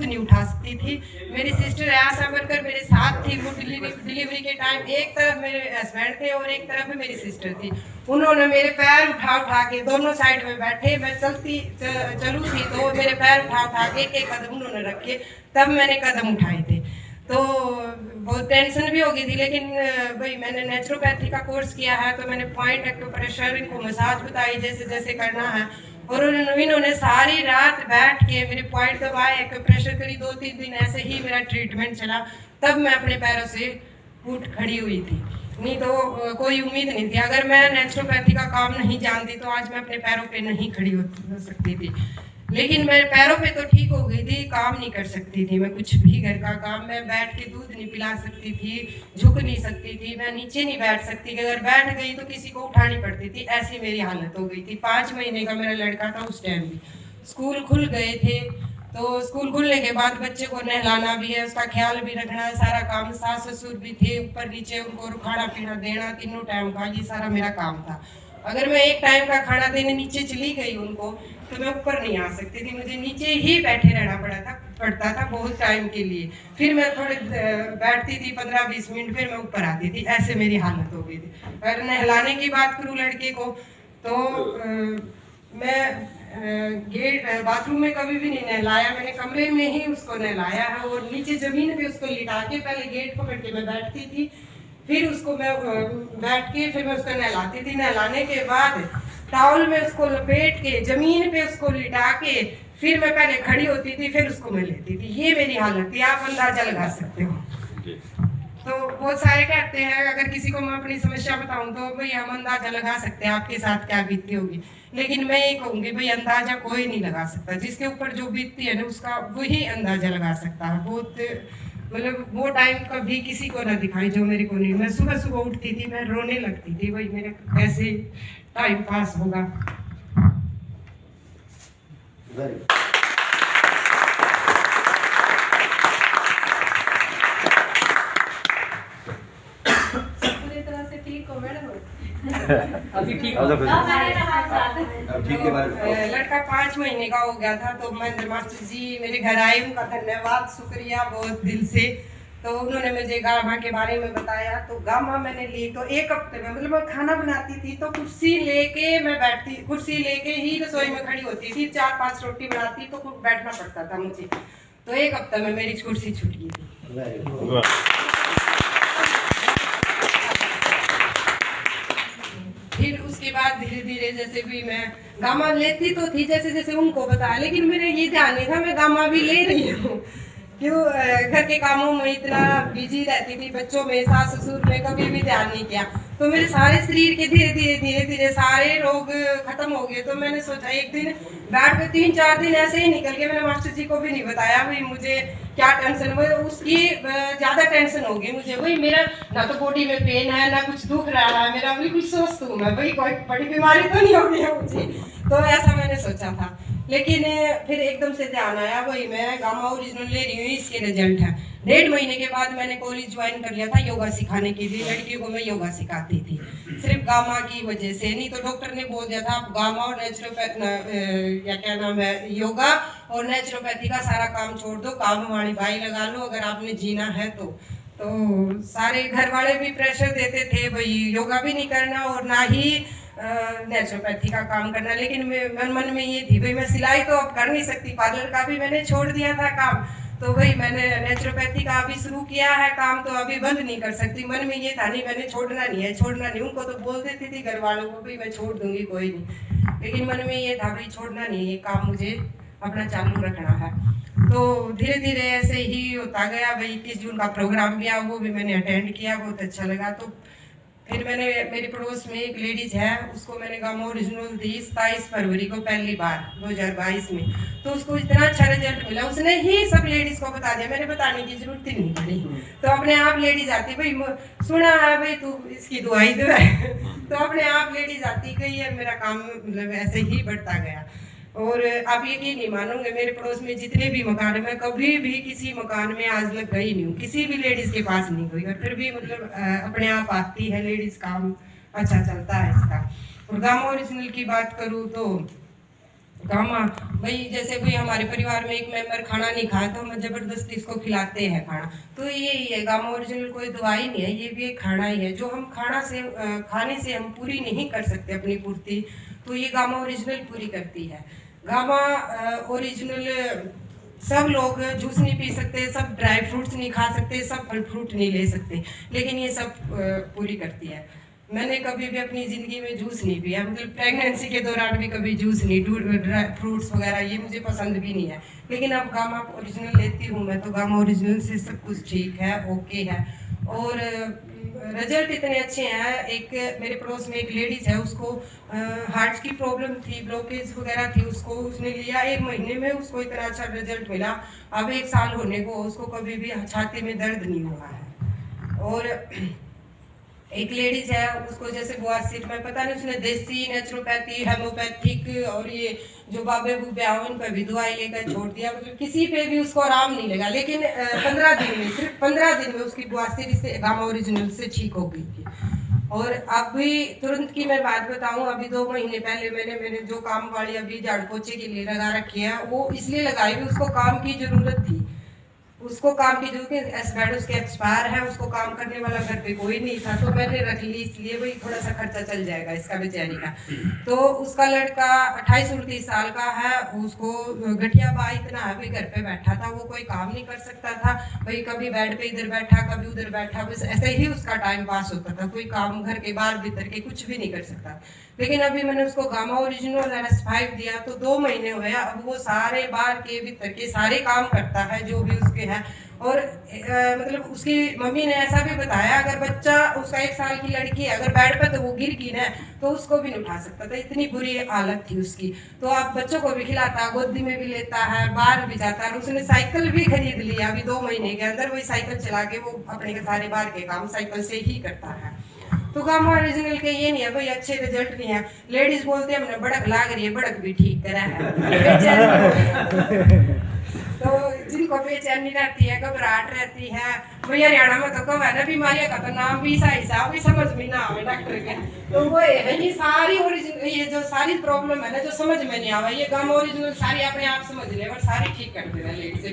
खुद नहीं उठा सकती थी। मेरी सिस्टर आशा वर्कर मेरे साथ थी, वो डिलीवरी के टाइम एक तरफ मेरे हस्बैंड थे और एक तरफ मेरी सिस्टर थी। उन्होंने मेरे पैर उठा उठा के दोनों साइड में बैठे, मैं चलूँ थी तो मेरे पैर उठा उठा के एक एक कदम उन्होंने रखे, तब मैंने कदम उठाए थे। तो बहुत टेंशन भी हो गई थी, लेकिन भाई मैंने नेचुरोपैथी का कोर्स किया है तो मैंने पॉइंट एक्यूप्रेशर, इनको मसाज बताई जैसे जैसे करना है, और इन्होंने सारी रात बैठ के मेरे पॉइंट दबाए, एक्यूप्रेशर करी, 2-3 दिन ऐसे ही मेरा ट्रीटमेंट चला। तब मैं अपने पैरों से उठ खड़ी हुई थी, नहीं तो कोई उम्मीद नहीं थी। अगर मैं नेचुरोपैथी का काम नहीं जानती तो आज मैं अपने पैरों पे नहीं खड़ी हो सकती थी। लेकिन मेरे पैरों पे तो ठीक हो गई थी, काम नहीं कर सकती थी मैं कुछ भी घर का काम। मैं बैठ के दूध नहीं पिला सकती थी, झुक नहीं सकती थी, मैं नीचे नहीं बैठ सकती, अगर बैठ गई तो किसी को उठानी पड़ती थी, ऐसी मेरी हालत हो गई थी। 5 महीने का मेरा लड़का था उस टाइम भी। स्कूल खुल गए थे, तो स्कूल खुलने के बाद बच्चे को नहलाना भी है, उसका ख्याल भी रखना है, सारा काम। सास ससुर भी थे ऊपर नीचे, उनको खाना पीना देना तीनों टाइम का, ये सारा मेरा काम था। अगर मैं एक टाइम का खाना देने नीचे चली गई उनको तो मैं ऊपर नहीं आ सकती थी, मुझे नीचे ही बैठे रहना पड़ता था बहुत टाइम के लिए। फिर मैं थोड़े बैठती थी 15-20 मिनट, फिर मैं ऊपर आती थी, ऐसे मेरी हालत हो गई थी। अगर नहलाने की बात करूँ लड़के को तो मैं गेट बाथरूम में कभी भी नहीं नहलाया, मैंने कमरे में ही उसको नहलाया है, और नीचे जमीन पे उसको लिटा के पहले गेट पकड़ के मैं बैठती थी, फिर उसको मैं बैठ के फिर मैं उसको नहलाती थी। नहलाने के बाद टॉवल में उसको लपेट के जमीन पे उसको लिटा के फिर मैं पहले खड़ी होती थी, फिर उसको मैं लेती थी। ये मेरी हालत थी, आप अंदाजा लगा सकते हो। तो बहुत सारे कहते हैं, अगर किसी को मैं अपनी समस्या बताऊं तो भाई हम अंदाजा लगा सकते हैं आपके साथ क्या बीतती होगी, लेकिन मैं ये कहूँगी भाई अंदाजा कोई नहीं लगा सकता, जिसके ऊपर जो बीतती है ना उसका वही अंदाजा लगा सकता है। बहुत मतलब वो टाइम कभी किसी को ना दिखाई जो मेरे को नहीं। मैं सुबह सुबह उठती थी, मैं रोने लगती थी, भाई मेरे कैसे टाइम पास होगा। पूरी तरह से ठीक हो मैडम? अभी ठीक लड़का 5 महीने का हो गया था, तो महेंद्र मास्टर जी मेरे घर आए, उनका धन्यवाद शुक्रिया बहुत दिल से। तो उन्होंने मुझे गामा के बारे में बताया, तो गामा मैंने ली तो 1 हफ्ते में, मतलब मैं खाना बनाती थी तो कुर्सी लेके मैं बैठती, कुर्सी लेके ही रसोई में खड़ी होती थी, 4-5 रोटी बनाती तो बैठना पड़ता था मुझे। तो 1 हफ्ते में मेरी कुर्सी छूट गई थी। फिर उसके बाद धीरे धीरे जैसे भी मैं गामा लेती तो थी जैसे जैसे उनको बताया, लेकिन मेरे ये ध्यान नहीं था मैं गामा भी ले रही हूँ। क्यों घर के कामों में इतना बिजी रहती थी, बच्चों में, सास ससुर में कभी भी ध्यान नहीं किया। तो मेरे सारे शरीर के धीरे धीरे सारे रोग खत्म हो गए। तो मैंने सोचा एक दिन बैठ कर 3-4 दिन ऐसे ही निकल गए, मैंने मास्टर जी को भी नहीं बताया भाई मुझे क्या टेंशन, वो उसकी ज़्यादा टेंशन हो गई मुझे। भाई मेरा ना तो बॉडी में पेन है ना कुछ दुख रहा है, मेरा बिल्कुल स्वस्थ हूँ मैं, भाई कोई बड़ी बीमारी तो नहीं हो गई है मुझे। तो ऐसा मैंने सोचा था, लेकिन फिर एकदम से ध्यान आया भाई मैं गामा ओरिजिनल ले रही हूँ, इसके रिजल्ट है। 1.5 महीने के बाद मैंने कॉलेज ज्वाइन कर लिया था योगा सिखाने के लिए, लड़कियों को मैं योगा सिखाती थी सिर्फ गामा की वजह से। नहीं तो डॉक्टर ने बोल दिया था आप गामा और नेचुरोपैथ या क्या नाम है योगा और नेचुरोपैथी का सारा काम छोड़ दो, काम वाली बाई लगा लो अगर आपने जीना है तो सारे घर वाले भी प्रेशर देते थे भाई योगा भी नहीं करना और ना ही नेचुरोपैथी का काम करना। लेकिन मन में ये थी भाई मैं सिलाई तो अब कर नहीं सकती, पार्लर का भी मैंने छोड़ दिया था काम, तो भाई मैंने नेचुरोपैथी का अभी शुरू किया है काम, तो अभी बंद नहीं कर सकती। मन में ये था नहीं मैंने छोड़ना नहीं है, छोड़ना नहीं। उनको तो बोल देती थी घर वालों को भाई मैं छोड़ दूंगी कोई नहीं, लेकिन मन में ये था भाई छोड़ना नहीं, ये काम मुझे अपना चालू रखना है। तो धीरे धीरे ऐसे ही होता गया। भाई 21 जून का प्रोग्राम भी वो भी मैंने अटेंड किया, बहुत अच्छा लगा। तो फिर मैंने मेरी पड़ोस में एक लेडीज है उसको मैंने गामा ओरिजिनल दी 27 फरवरी को पहली बार 2022 में, तो उसको इतना अच्छा रिजल्ट मिला, उसने ही सब लेडीज को बता दिया, मैंने बताने की जरूरत ही नहीं पड़ी। तो अपने आप लेडीज आती भाई सुना है भाई तू इसकी दुआई दे तो अपने आप लेडीज आती गई है, मेरा काम मतलब ऐसे ही बढ़ता गया। और आप यकीन नहीं मानोगे मेरे पड़ोस में जितने भी मकान है, मैं कभी भी किसी मकान में आज लग गई नहीं हूँ, किसी भी लेडीज के पास नहीं गई, और फिर भी मतलब अपने आप आती है लेडीज, काम अच्छा चलता है इसका। और गामा ओरिजिनल की बात करूँ तो गामा भाई जैसे कोई हमारे परिवार में एक मेंबर खाना नहीं खाया तो हम जबरदस्ती इसको खिलाते हैं खाना, तो यही है गामा ओरिजिनल कोई दवाई नहीं है, ये भी एक खाना ही है। जो हम खाने से हम पूरी नहीं कर सकते अपनी पूर्ति, तो ये गामा ओरिजिनल पूरी करती है। गामा ओरिजिनल सब लोग जूस नहीं पी सकते, सब ड्राई फ्रूट्स नहीं खा सकते, सब फल फ्रूट नहीं ले सकते, लेकिन ये सब पूरी करती है। मैंने कभी भी अपनी ज़िंदगी में जूस नहीं पिया, मतलब प्रेगनेंसी के दौरान भी कभी जूस नहीं, ड्राई फ्रूट्स वगैरह ये मुझे पसंद भी नहीं है। लेकिन अब गामा ओरिजिनल लेती हूँ मैं, तो गामा ओरिजिनल से सब कुछ ठीक है, ओके है, और रिजल्ट इतने अच्छे हैं। एक मेरे पड़ोस में एक लेडीज़ है, उसको हार्ट की प्रॉब्लम थी, ब्लॉकेज वगैरह थी, उसने लिया 1 महीने में उसको इतना अच्छा रिजल्ट मिला। अब 1 साल होने को उसको कभी भी छाती में दर्द नहीं हुआ है। और एक लेडीज है, उसको जैसे बवासीर में पता नहीं उसने देसी, नेचुरोपैथी, हेमोपैथिक और ये जो बाबे बुबे आओ इन पर भी दवाई लेकर छोड़ दिया, मतलब किसी पे भी उसको आराम नहीं लगा। लेकिन 15 दिन में, सिर्फ 15 दिन में उसकी बवासीर से गामा ओरिजिनल से ठीक हो गई थी। और अभी तुरंत की मैं बात बताऊं, अभी 2 महीने पहले मैंने जो काम वाली अभी झाड़ू पोछे के लिए लगा रखी है, वो इसलिए लगाई भी उसको काम की जरूरत थी, उसको काम की जरूरत, हस्बैंड उसके एक्सपायर है, उसको काम करने वाला घर पे कोई नहीं था, तो मैंने रख ली इसलिए भाई थोड़ा सा खर्चा चल जाएगा इसका बेचारी का। तो उसका लड़का 28-29 साल का है, उसको गठिया बा इतना है, भाई घर पे बैठा था, वो कोई काम नहीं कर सकता था, भाई कभी बेड पे इधर बैठा कभी उधर बैठा, बस ऐसे ही उसका टाइम पास होता था, कोई काम घर के बाहर भीतर के कुछ भी नहीं कर सकता। लेकिन अभी मैंने उसको गामा ओरिजिनल NS5 दिया, तो 2 महीने हुए, अब वो सारे बाहर के भीतर के सारे काम करता है जो भी उसके हैं। और मतलब उसकी मम्मी ने ऐसा भी बताया, अगर बच्चा उसका 1 साल की लड़की है, अगर बेड पर तो वो गिर गई ना तो उसको भी नहीं उठा सकता था, इतनी बुरी हालत थी उसकी। तो आप बच्चों को भी खिलाता, गोदी में भी लेता है, बाहर भी जाता है। उसने साइकिल भी खरीद लिया अभी 2 महीने के अंदर, वही साइकिल चला के वो अपने सारे बाहर के काम साइकिल से ही करता है। तो गामा ओरिजिनल के ये नहीं है भाई अच्छे रिजल्ट नहीं है। लेडीज बोलते हैं हमने बड़क लाग रही है, बड़क भी ठीक करा है। तो जिनको बेचैनी रहती है, घबराहट रहती है, भाई हरियाणा में तो कब है ना बीमारियां का तो नाम भी हिसाब भी समझ में ना आवे डॉक्टर के, तो वो है ये सारी ओरिजिनल, ये जो सारी प्रॉब्लम है ना जो समझ में नहीं आवे, ये गामा ओरिजिनल सारी अपने आप समझ ले और सारी ठीक कर दे रहा है लेडीज।